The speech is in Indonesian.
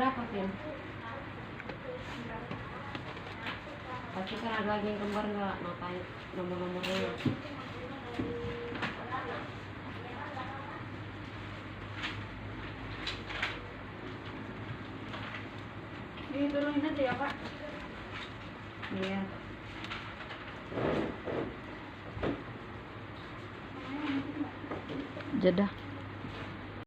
berapa, Pin? Pasti kan ada lagi yang kembar nggak? Ngapain nomor-nomornya? Diturunin aja ya, Pak. Iya. Jeddah.